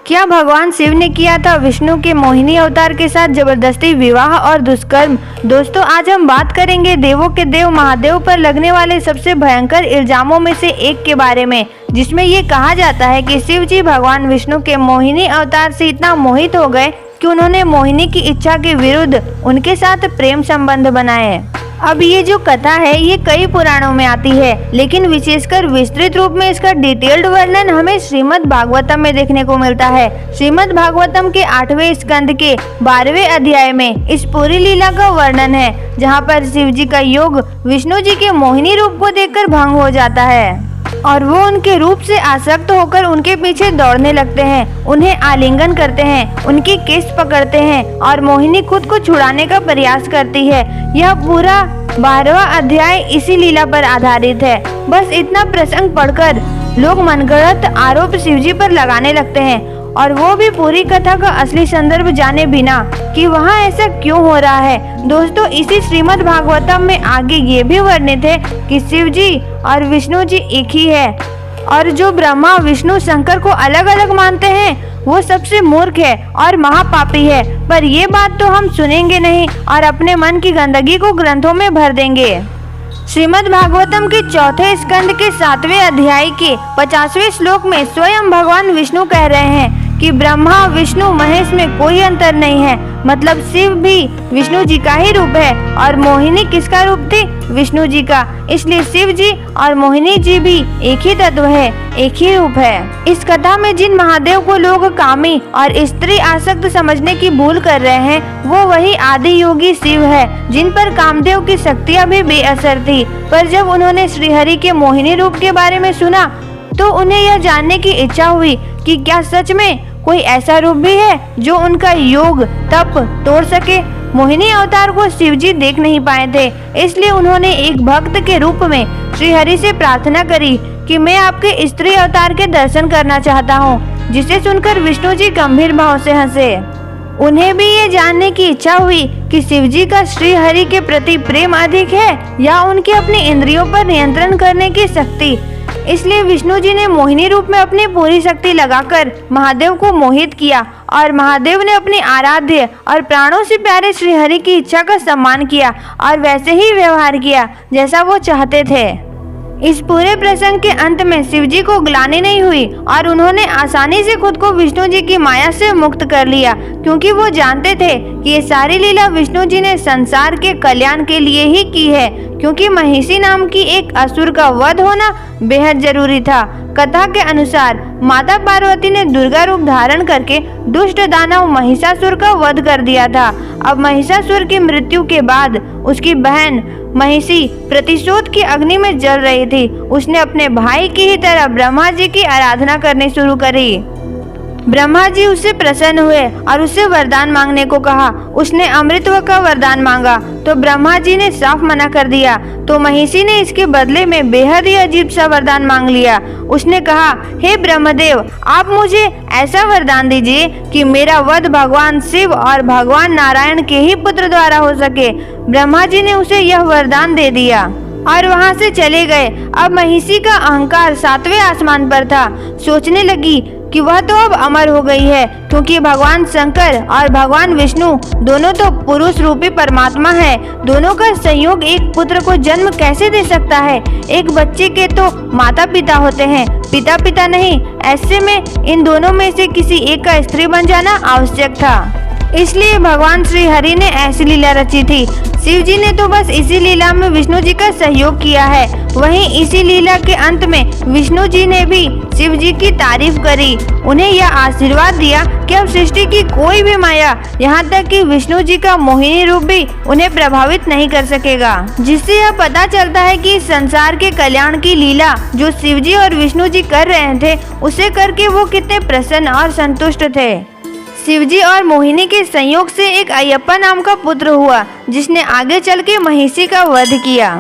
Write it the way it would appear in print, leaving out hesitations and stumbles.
क्या भगवान शिव ने किया था विष्णु के मोहिनी अवतार के साथ जबरदस्ती विवाह और दुष्कर्म? दोस्तों, आज हम बात करेंगे देवों के देव महादेव पर लगने वाले सबसे भयंकर इल्जामों में से एक के बारे में, जिसमें ये कहा जाता है कि शिव जी भगवान विष्णु के मोहिनी अवतार से इतना मोहित हो गए कि उन्होंने मोहिनी की इच्छा के विरुद्ध उनके साथ प्रेम संबंध बनाए। अब ये जो कथा है ये कई पुराणों में आती है, लेकिन विशेषकर विस्तृत रूप में इसका डिटेल्ड वर्णन हमें श्रीमद् भागवतम में देखने को मिलता है। श्रीमद् भागवतम के 8वें स्कंद के 12वें अध्याय में इस पूरी लीला का वर्णन है, जहाँ पर शिव जी का योग विष्णु जी के मोहिनी रूप को देखकर भंग हो जाता है और वो उनके रूप से आसक्त होकर उनके पीछे दौड़ने लगते हैं, उन्हें आलिंगन करते हैं, उनकी केस पकड़ते हैं और मोहिनी खुद को छुड़ाने का प्रयास करती है। यह पूरा 12वां अध्याय इसी लीला पर आधारित है। बस इतना प्रसंग पढ़कर लोग मनगढ़ंत आरोप शिवजी पर लगाने लगते हैं, और वो भी पूरी कथा का असली संदर्भ जाने बिना कि वहाँ ऐसा क्यों हो रहा है। दोस्तों, इसी श्रीमद् भागवतम में आगे ये भी वर्णित है कि शिव जी और विष्णु जी एक ही है, और जो ब्रह्मा विष्णु शंकर को अलग अलग मानते हैं वो सबसे मूर्ख है और महापापी है। पर ये बात तो हम सुनेंगे नहीं और अपने मन की गंदगी को ग्रंथों में भर देंगे। श्रीमद् भागवतम के 4थे स्कंद के 7वें अध्याय के 50वें श्लोक में स्वयं भगवान विष्णु कह रहे हैं कि ब्रह्मा विष्णु महेश में कोई अंतर नहीं है। मतलब शिव भी विष्णु जी का ही रूप है और मोहिनी किसका रूप थी? विष्णु जी का। इसलिए शिव जी और मोहिनी जी भी एक ही तत्व है, एक ही रूप है। इस कथा में जिन महादेव को लोग कामी और स्त्री आसक्त समझने की भूल कर रहे हैं वो वही आदि योगी शिव है, जिन पर कामदेव की शक्तियाँ भी बेअसर थी। पर जब उन्होंने श्रीहरि के मोहिनी रूप के बारे में सुना तो उन्हें यह जानने की इच्छा हुई कि क्या सच में कोई ऐसा रूप भी है जो उनका योग तप तोड़ सके। मोहिनी अवतार को शिवजी देख नहीं पाए थे, इसलिए उन्होंने एक भक्त के रूप में श्रीहरि से प्रार्थना करी कि मैं आपके स्त्री अवतार के दर्शन करना चाहता हूँ, जिसे सुनकर विष्णु जी गंभीर भाव से हंसे। उन्हें भी ये जानने की इच्छा हुई कि शिवजी का श्रीहरि के प्रति प्रेम अधिक है या उनकी अपनी इंद्रियों पर नियंत्रण करने की शक्ति। इसलिए विष्णु जी ने मोहिनी रूप में अपनी पूरी शक्ति लगाकर महादेव को मोहित किया और महादेव ने अपनी आराध्य और प्राणों से प्यारे श्रीहरि की इच्छा का सम्मान किया और वैसे ही व्यवहार किया जैसा वो चाहते थे। इस पूरे प्रसंग के अंत में शिवजी को ग्लानि नहीं हुई और उन्होंने आसानी से खुद को विष्णु जी की माया से मुक्त कर लिया, क्योंकि वो जानते थे कि ये सारी लीला विष्णु जी ने संसार के कल्याण के लिए ही की है, क्योंकि महिषी नाम की एक असुर का वध होना बेहद जरूरी था। कथा के अनुसार माता पार्वती ने दुर्गा रूप धारण करके दुष्ट दानव महिषासुर का वध कर दिया था। अब महिषासुर की मृत्यु के बाद उसकी बहन महिषी प्रतिशोध की अग्नि में जल रही थी। उसने अपने भाई की ही तरह ब्रह्मा जी की आराधना करनी शुरू करी। ब्रह्मा जी उससे प्रसन्न हुए और उससे वरदान मांगने को कहा। उसने अमृतत्व का वरदान मांगा तो ब्रह्मा जी ने साफ मना कर दिया, तो महिषी ने इसके बदले में बेहद ही अजीब सा वरदान मांग लिया। उसने कहा, हे ब्रह्मदेव, आप मुझे ऐसा वरदान दीजिए कि मेरा वध भगवान शिव और भगवान नारायण के ही पुत्र द्वारा हो सके। ब्रह्मा जी ने उसे यह वरदान दे दिया और वहां से चले गए। अब महिषी का अहंकार 7वें आसमान पर था। सोचने लगी कि वह तो अब अमर हो गई है, क्योंकि भगवान शंकर और भगवान विष्णु दोनों तो पुरुष रूपी परमात्मा है। दोनों का संयोग एक पुत्र को जन्म कैसे दे सकता है? एक बच्चे के तो माता पिता होते हैं, पिता नहीं। ऐसे में इन दोनों में से किसी एक का स्त्री बन जाना आवश्यक था। इसलिए भगवान श्री हरि ने ऐसी लीला रची थी। शिव जी ने तो बस इसी लीला में विष्णु जी का सहयोग किया है। वहीं इसी लीला के अंत में विष्णु जी ने भी शिव जी की तारीफ करी, उन्हें यह आशीर्वाद दिया कि अब सृष्टि की कोई भी माया, यहाँ तक कि विष्णु जी का मोहिनी रूप भी उन्हें प्रभावित नहीं कर सकेगा। जिससे यह पता चलता है कि संसार के कल्याण की लीला जो शिव जी और विष्णु जी कर रहे थे, उसे करके वो कितने प्रसन्न और संतुष्ट थे। शिवजी और मोहिनी के संयोग से एक अयप्पा नाम का पुत्र हुआ, जिसने आगे चल के महिषी का वध किया।